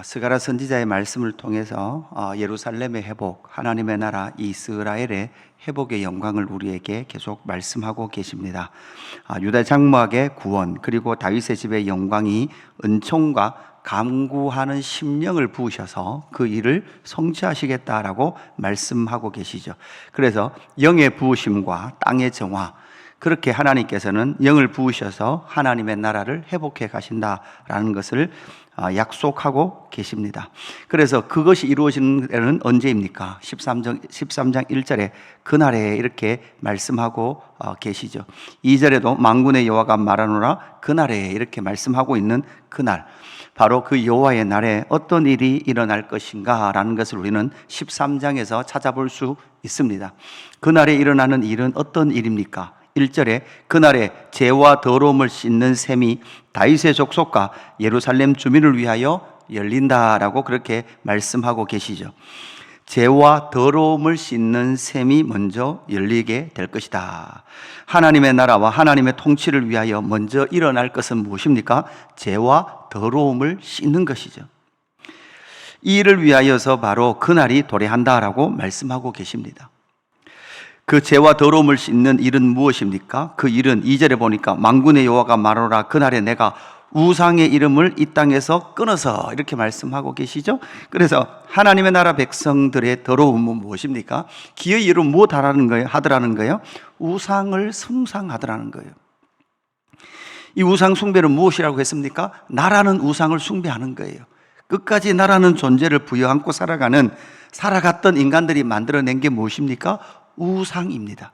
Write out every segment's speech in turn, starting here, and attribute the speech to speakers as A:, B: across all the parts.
A: 스가랴 선지자의 말씀을 통해서 예루살렘의 회복, 하나님의 나라 이스라엘의 회복의 영광을 우리에게 계속 말씀하고 계십니다. 유다 장막의 구원, 그리고 다윗의 집의 영광이 은총과 간구하는 심령을 부으셔서 그 일을 성취하시겠다라고 말씀하고 계시죠. 그래서 영의 부으심과 땅의 정화, 그렇게 하나님께서는 영을 부으셔서 하나님의 나라를 회복해 가신다라는 것을 약속하고 계십니다. 그래서 그것이 이루어지는 때는 언제입니까? 13장 1절에 그날에 이렇게 말씀하고 계시죠. 2절에도 만군의 여호와가 말하노라 그날에 이렇게 말씀하고 있는 그날, 바로 그 여호와의 날에 어떤 일이 일어날 것인가 라는 것을 우리는 13장에서 찾아볼 수 있습니다. 그날에 일어나는 일은 어떤 일입니까? 1절에 그날에 죄와 더러움을 씻는 셈이 다윗의 족속과 예루살렘 주민을 위하여 열린다라고 그렇게 말씀하고 계시죠. 죄와 더러움을 씻는 셈이 먼저 열리게 될 것이다. 하나님의 나라와 하나님의 통치를 위하여 먼저 일어날 것은 무엇입니까? 죄와 더러움을 씻는 것이죠. 이 일을 위하여서 바로 그날이 도래한다라고 말씀하고 계십니다. 그 죄와 더러움을 씻는 일은 무엇입니까? 그 일은 2절에 보니까 만군의 여호와가 말하노라 그날에 내가 우상의 이름을 이 땅에서 끊어서 이렇게 말씀하고 계시죠. 그래서 하나님의 나라 백성들의 더러움은 무엇입니까? 기의 이름 무엇 하더라는 거예요? 우상을 숭상하더라는 거예요. 이 우상 숭배는 무엇이라고 했습니까? 나라는 우상을 숭배하는 거예요. 끝까지 나라는 존재를 부여안고 살아갔던 인간들이 만들어낸 게 무엇입니까? 우상입니다.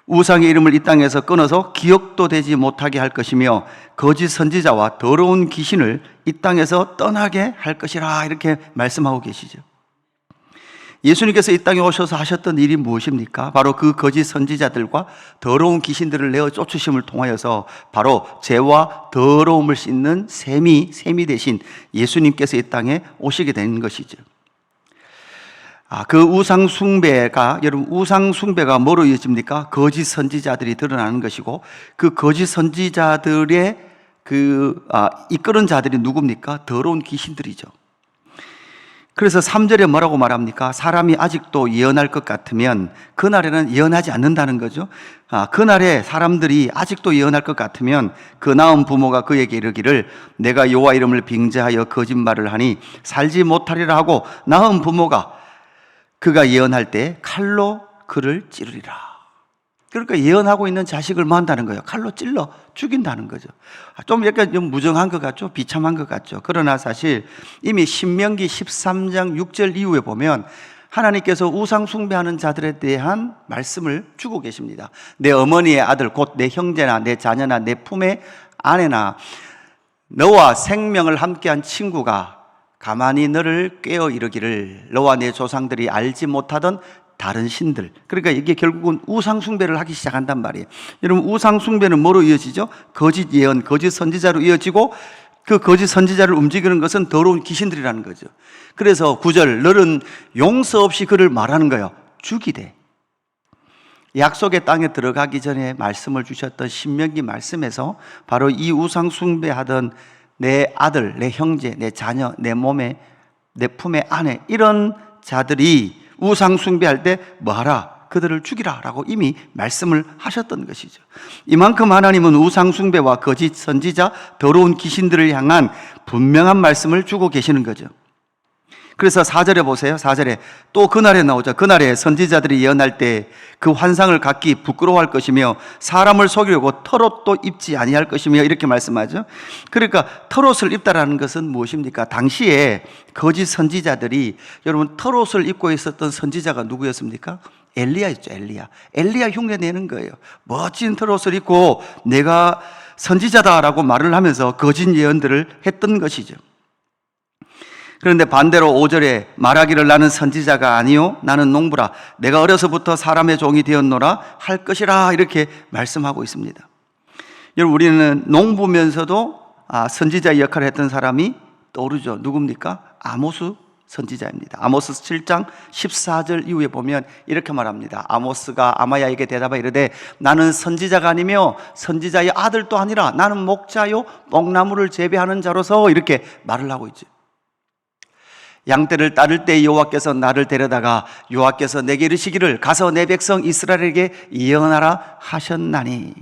A: 우상의 이름을 이 땅에서 끊어서 기억도 되지 못하게 할 것이며 거짓 선지자와 더러운 귀신을 이 땅에서 떠나게 할 것이라 이렇게 말씀하고 계시죠. 예수님께서 이 땅에 오셔서 하셨던 일이 무엇입니까? 바로 그 거짓 선지자들과 더러운 귀신들을 내어 쫓으심을 통하여서 바로 죄와 더러움을 씻는 셈이 대신 예수님께서 이 땅에 오시게 된 것이죠. 그 여러분 우상 숭배가 뭐로 이어집니까? 거짓 선지자들이 드러나는 것이고, 그 거짓 선지자들의 이끄는 자들이 누굽니까? 더러운 귀신들이죠. 그래서 3절에 뭐라고 말합니까? 사람이 아직도 예언할 것 같으면 그날에는 예언하지 않는다는 거죠. 그날에 사람들이 아직도 예언할 것 같으면 그 낳은 부모가 그에게 이르기를 내가 여호와 이름을 빙자하여 거짓말을 하니 살지 못하리라 하고 낳은 부모가 그가 예언할 때 칼로 그를 찌르리라. 그러니까 예언하고 있는 자식을 뭐 한다는 거예요? 칼로 찔러 죽인다는 거죠. 좀 약간 좀 무정한 것 같죠? 비참한 것 같죠? 그러나 사실 이미 신명기 13장 6절 이후에 보면 하나님께서 우상 숭배하는 자들에 대한 말씀을 주고 계십니다. 내 어머니의 아들 곧 내 형제나 내 자녀나 내 품의 아내나 너와 생명을 함께한 친구가 가만히 너를 깨어 이르기를 너와 내 조상들이 알지 못하던 다른 신들, 그러니까 이게 결국은 우상 숭배를 하기 시작한단 말이에요. 여러분 우상 숭배는 뭐로 이어지죠? 거짓 예언, 거짓 선지자로 이어지고, 그 거짓 선지자를 움직이는 것은 더러운 귀신들이라는 거죠. 그래서 9절 너는 용서 없이 그를 말하는 거예요. 죽이되. 약속의 땅에 들어가기 전에 말씀을 주셨던 신명기 말씀에서 바로 이 우상 숭배하던 내 아들, 내 형제, 내 자녀, 내 몸에, 내 품의 아내, 이런 자들이 우상 숭배할 때 뭐하라? 그들을 죽이라 라고 이미 말씀을 하셨던 것이죠. 이만큼 하나님은 우상 숭배와 거짓 선지자, 더러운 귀신들을 향한 분명한 말씀을 주고 계시는 거죠. 그래서 4절에 보세요. 4절에 또 그날에 나오죠. 그날에 선지자들이 예언할 때 그 환상을 갖기 부끄러워할 것이며 사람을 속이려고 털옷도 입지 아니할 것이며 이렇게 말씀하죠. 그러니까 털옷을 입다라는 것은 무엇입니까? 당시에 거짓 선지자들이, 여러분 털옷을 입고 있었던 선지자가 누구였습니까? 엘리야였죠. 엘리야 흉내 내는 거예요. 멋진 털옷을 입고 내가 선지자다라고 말을 하면서 거짓 예언들을 했던 것이죠. 그런데 반대로 5절에 말하기를 나는 선지자가 아니요 나는 농부라 내가 어려서부터 사람의 종이 되었노라 할 것이라 이렇게 말씀하고 있습니다. 여러분 우리는 농부면서도 선지자의 역할을 했던 사람이 떠오르죠. 누굽니까? 아모스 선지자입니다. 아모스 7장 14절 이후에 보면 이렇게 말합니다. 아모스가 아마야에게 대답하여 이르되 나는 선지자가 아니며 선지자의 아들도 아니라 나는 목자요 뽕나무를 재배하는 자로서 이렇게 말을 하고 있죠. 양떼를 따를 때 여호와께서 나를 데려다가 여호와께서 내게 이르시기를 가서 내 백성 이스라엘에게 예언하라 하셨나니.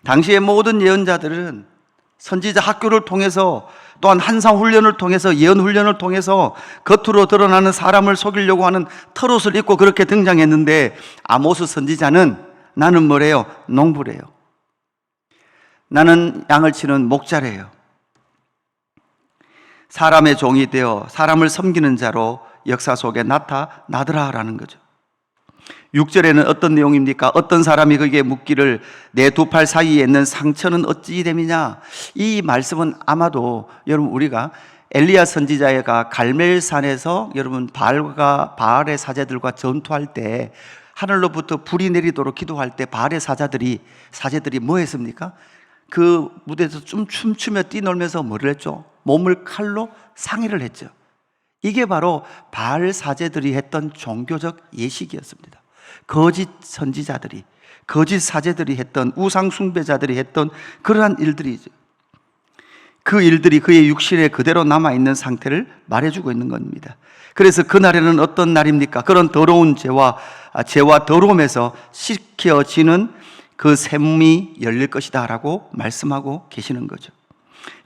A: 당시의 모든 예언자들은 선지자 학교를 통해서 또한 한상 훈련을 통해서 예언 훈련을 통해서 겉으로 드러나는 사람을 속이려고 하는 털옷을 입고 그렇게 등장했는데 아모스 선지자는 나는 뭐래요? 농부래요. 나는 양을 치는 목자래요. 사람의 종이 되어 사람을 섬기는 자로 역사 속에 나타나더라라는 거죠. 6절에는 어떤 내용입니까? 어떤 사람이 그에게 묻기를 내 두 팔 사이에 있는 상처는 어찌 됨이냐? 이 말씀은 아마도 여러분 우리가 엘리야 선지자가 갈멜산에서 여러분 바알의 사제들과 전투할 때 하늘로부터 불이 내리도록 기도할 때 바알의 사제들이 뭐 했습니까? 그 무대에서 좀 춤추며 뛰놀면서 뭐를 했죠? 몸을 칼로 상해를 했죠. 이게 바로 바알 사제들이 했던 종교적 예식이었습니다. 거짓 선지자들이, 거짓 사제들이 했던, 우상 숭배자들이 했던 그러한 일들이죠. 그 일들이 그의 육신에 그대로 남아있는 상태를 말해주고 있는 겁니다. 그래서 그날에는 어떤 날입니까? 그런 더러운 죄와 더러움에서 씻겨지는 그 샘이 열릴 것이다 라고 말씀하고 계시는 거죠.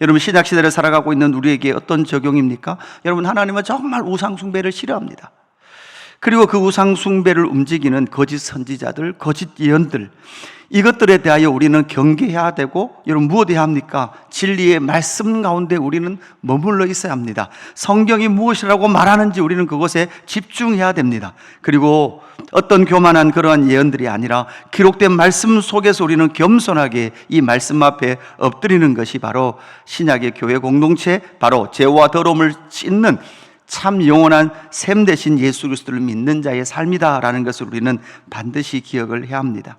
A: 여러분 신약시대를 살아가고 있는 우리에게 어떤 적용입니까? 여러분 하나님은 정말 우상숭배를 싫어합니다. 그리고 그 우상숭배를 움직이는 거짓 선지자들, 거짓 예언들, 이것들에 대하여 우리는 경계해야 되고, 여러분 무엇해야 합니까? 진리의 말씀 가운데 우리는 머물러 있어야 합니다. 성경이 무엇이라고 말하는지 우리는 그것에 집중해야 됩니다. 그리고 어떤 교만한 그러한 예언들이 아니라 기록된 말씀 속에서 우리는 겸손하게 이 말씀 앞에 엎드리는 것이 바로 신약의 교회 공동체, 바로 죄와 더러움을 씻는 참 영원한 샘 대신 예수 그리스도를 믿는 자의 삶이다라는 것을 우리는 반드시 기억을 해야 합니다.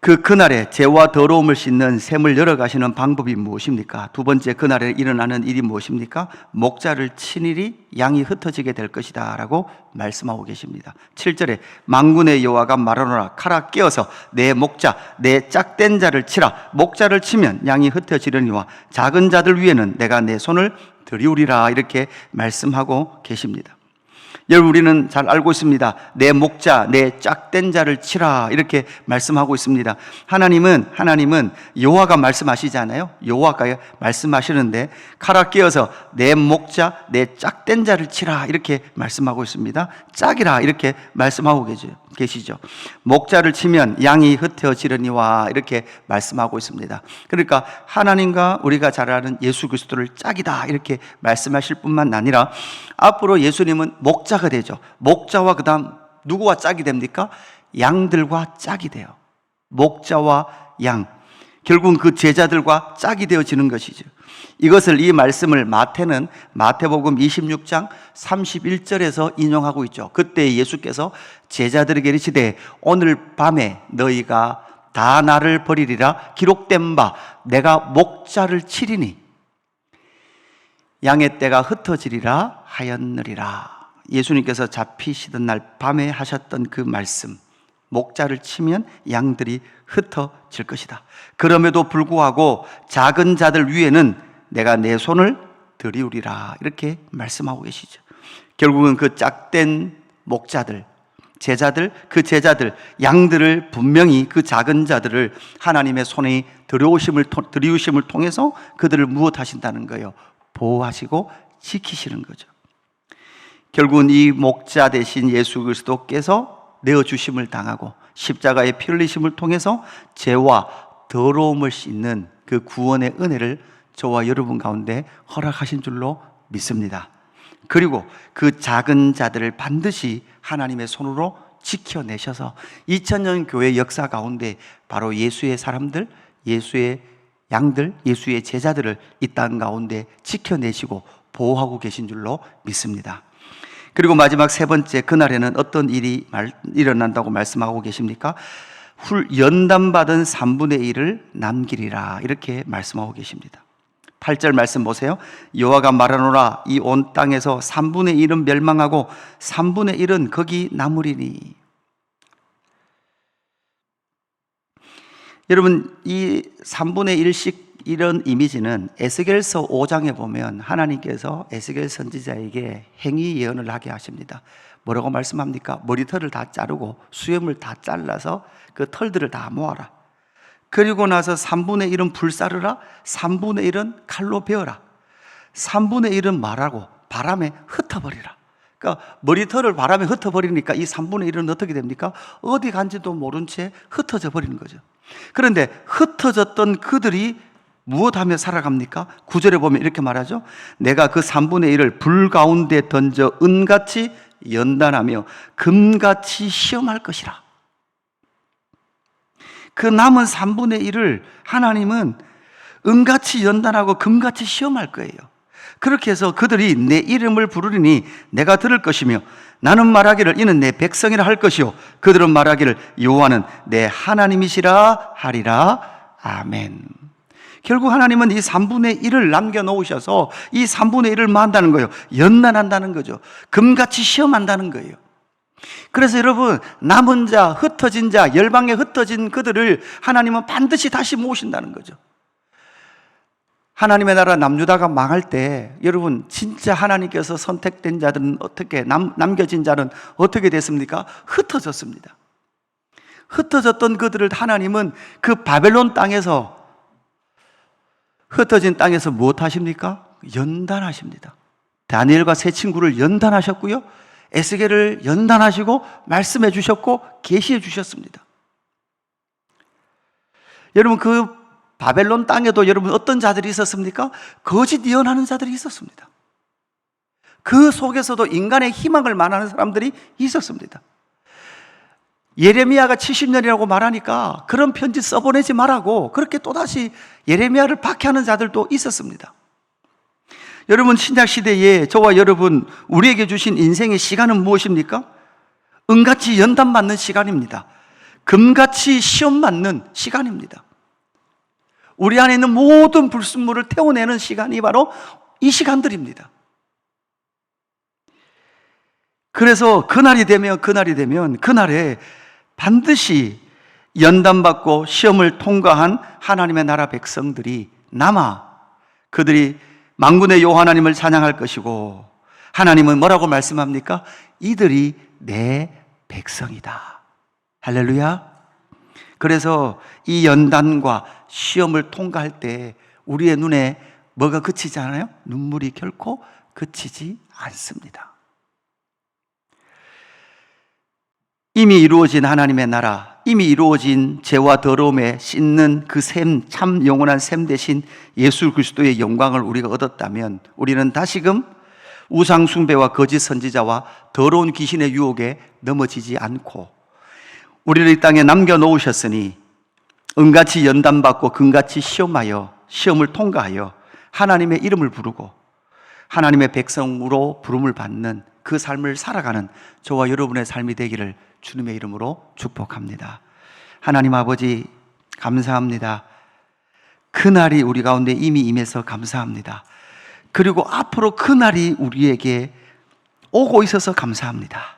A: 그날에 죄와 더러움을 씻는 샘을 열어가시는 방법이 무엇입니까? 두 번째, 그날에 일어나는 일이 무엇입니까? 목자를 친일이 양이 흩어지게 될 것이다 라고 말씀하고 계십니다. 7절에 만군의 여호와가 말하노라 칼아 깨어서 내 목자 내 짝된 자를 치라. 목자를 치면 양이 흩어지려니와 작은 자들 위에는 내가 내 손을 들이우리라 이렇게 말씀하고 계십니다. 여러분 우리는 잘 알고 있습니다. 내 목자, 내 짝된 자를 치라 이렇게 말씀하고 있습니다. 하나님은 여호와가 말씀하시잖아요. 여호와가 말씀하시는데 칼아 깨어서 내 목자, 내 짝된 자를 치라 이렇게 말씀하고 있습니다. 짝이라 이렇게 말씀하고 계시죠. 목자를 치면 양이 흩어지려니와 이렇게 말씀하고 있습니다. 그러니까 하나님과 우리가 잘 아는 예수 그리스도를 짝이다 이렇게 말씀하실 뿐만 아니라 앞으로 예수님은 목자가 되죠. 목자와 그 다음 누구와 짝이 됩니까? 양들과 짝이 돼요. 목자와 양, 결국은 그 제자들과 짝이 되어지는 것이죠. 이것을, 이 말씀을 마태는 마태복음 26장 31절에서 인용하고 있죠. 그때 예수께서 제자들에게 이르시되 오늘 밤에 너희가 다 나를 버리리라 기록된 바 내가 목자를 치리니 양의 떼가 흩어지리라 하였느니라. 예수님께서 잡히시던 날 밤에 하셨던 그 말씀, 목자를 치면 양들이 흩어질 것이다. 그럼에도 불구하고 작은 자들 위에는 내가 내 손을 들이우리라 이렇게 말씀하고 계시죠. 결국은 그 짝된 목자들, 제자들, 그 제자들, 양들을 분명히 그 작은 자들을 하나님의 손에 들이우심을 통해서 그들을 무엇하신다는 거예요? 보호하시고 지키시는 거죠. 결국은 이 목자 대신 예수 그리스도께서 내어주심을 당하고 십자가의 피 흘리심을 통해서 죄와 더러움을 씻는 그 구원의 은혜를 저와 여러분 가운데 허락하신 줄로 믿습니다. 그리고 그 작은 자들을 반드시 하나님의 손으로 지켜내셔서 2000년 교회 역사 가운데 바로 예수의 사람들, 예수의 양들, 예수의 제자들을 이 땅 가운데 지켜내시고 보호하고 계신 줄로 믿습니다. 그리고 마지막 세 번째, 그날에는 어떤 일이 일어난다고 말씀하고 계십니까? 연단받은 3분의 1을 남기리라 이렇게 말씀하고 계십니다. 8절 말씀 보세요. 여호와가 말하노라 이 온 땅에서 3분의 1은 멸망하고 3분의 1은 거기 남으리니. 여러분, 이 3분의 1씩 이런 이미지는 에스겔서 5장에 보면 하나님께서 에스겔 선지자에게 행위 예언을 하게 하십니다. 뭐라고 말씀합니까? 머리털을 다 자르고 수염을 다 잘라서 그 털들을 다 모아라. 그리고 나서 3분의 1은 불사르라, 3분의 1은 칼로 베어라, 3분의 1은 말하고 바람에 흩어버리라. 그러니까 머리털을 바람에 흩어버리니까 이 3분의 1은 어떻게 됩니까? 어디 간지도 모른 채 흩어져 버리는 거죠. 그런데 흩어졌던 그들이 무엇하며 살아갑니까? 9절에 보면 이렇게 말하죠. 내가 그 3분의 1을 불 가운데 던져 은같이 연단하며 금같이 시험할 것이라. 그 남은 3분의 1을 하나님은 은같이 연단하고 금같이 시험할 거예요. 그렇게 해서 그들이 내 이름을 부르리니 내가 들을 것이며 나는 말하기를 이는 내 백성이라 할 것이요 그들은 말하기를 여호와는 내 하나님이시라 하리라. 아멘. 결국 하나님은 이 3분의 1을 남겨놓으셔서 이 3분의 1을 뭐 한다는 거예요? 연단한다는 거죠. 금같이 시험한다는 거예요. 그래서 여러분, 남은 자, 흩어진 자, 열방에 흩어진 그들을 하나님은 반드시 다시 모으신다는 거죠. 하나님의 나라 남유다가 망할 때 여러분, 진짜 하나님께서 선택된 자들은 어떻게, 남겨진 자는 어떻게 됐습니까? 흩어졌습니다. 흩어졌던 그들을 하나님은 그 바벨론 땅에서, 흩어진 땅에서 무엇 하십니까? 연단하십니다. 다니엘과 세 친구를 연단하셨고요, 에스겔을 연단하시고 말씀해 주셨고 계시해 주셨습니다. 여러분, 그 바벨론 땅에도 여러분 어떤 자들이 있었습니까? 거짓 예언하는 자들이 있었습니다. 그 속에서도 인간의 희망을 말하는 사람들이 있었습니다. 예레미야가 70년이라고 말하니까 그런 편지 써보내지 말라고 그렇게 또다시 예레미야를 박해하는 자들도 있었습니다. 여러분, 신약시대에 저와 여러분, 우리에게 주신 인생의 시간은 무엇입니까? 은같이 연단받는 시간입니다. 금같이 시험 맞는 시간입니다. 우리 안에 있는 모든 불순물을 태워내는 시간이 바로 이 시간들입니다. 그래서 그날이 되면 그날에 반드시 연단받고 시험을 통과한 하나님의 나라 백성들이 남아 그들이 만군의 여호와 하나님을 찬양할 것이고, 하나님은 뭐라고 말씀합니까? 이들이 내 백성이다. 할렐루야. 그래서 이 연단과 시험을 통과할 때 우리의 눈에 뭐가 그치지 않아요? 눈물이 결코 그치지 않습니다. 이미 이루어진 하나님의 나라, 이미 이루어진 죄와 더러움에 씻는 그 샘, 참 영원한 샘 대신 예수 그리스도의 영광을 우리가 얻었다면 우리는 다시금 우상 숭배와 거짓 선지자와 더러운 귀신의 유혹에 넘어지지 않고, 우리를 이 땅에 남겨놓으셨으니 은같이 연단받고 금같이 시험하여 시험을 통과하여 하나님의 이름을 부르고 하나님의 백성으로 부름을 받는 그 삶을 살아가는 저와 여러분의 삶이 되기를 주님의 이름으로 축복합니다. 하나님 아버지, 감사합니다. 그날이 우리 가운데 이미 임해서 감사합니다. 그리고 앞으로 그날이 우리에게 오고 있어서 감사합니다.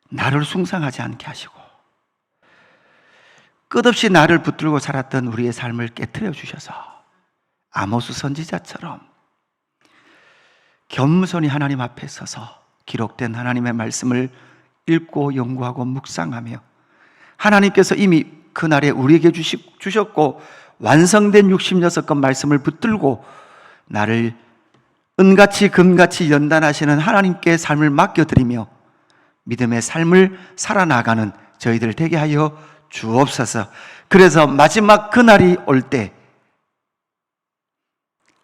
A: 나를 숭상하지 않게 하시고 끝없이 나를 붙들고 살았던 우리의 삶을 깨트려 주셔서 아모스 선지자처럼 겸손히 하나님 앞에 서서 기록된 하나님의 말씀을 읽고 연구하고 묵상하며 하나님께서 이미 그날에 우리에게 주셨고 완성된 66건 말씀을 붙들고 나를 은같이 금같이 연단하시는 하나님께 삶을 맡겨드리며 믿음의 삶을 살아나가는 저희들 되게 하여 주옵소서. 그래서 마지막 그날이 올 때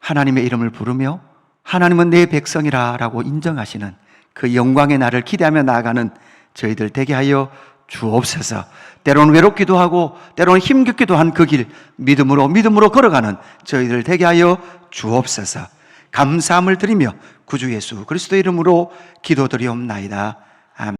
A: 하나님의 이름을 부르며 하나님은 내 백성이라 라고 인정하시는 그 영광의 날을 기대하며 나아가는 저희들 되게 하여 주옵소서. 때로는 외롭기도 하고 때로는 힘겹기도 한 그 길 믿음으로 걸어가는 저희들 되게 하여 주옵소서. 감사함을 드리며 구주 예수 그리스도 이름으로 기도드리옵나이다.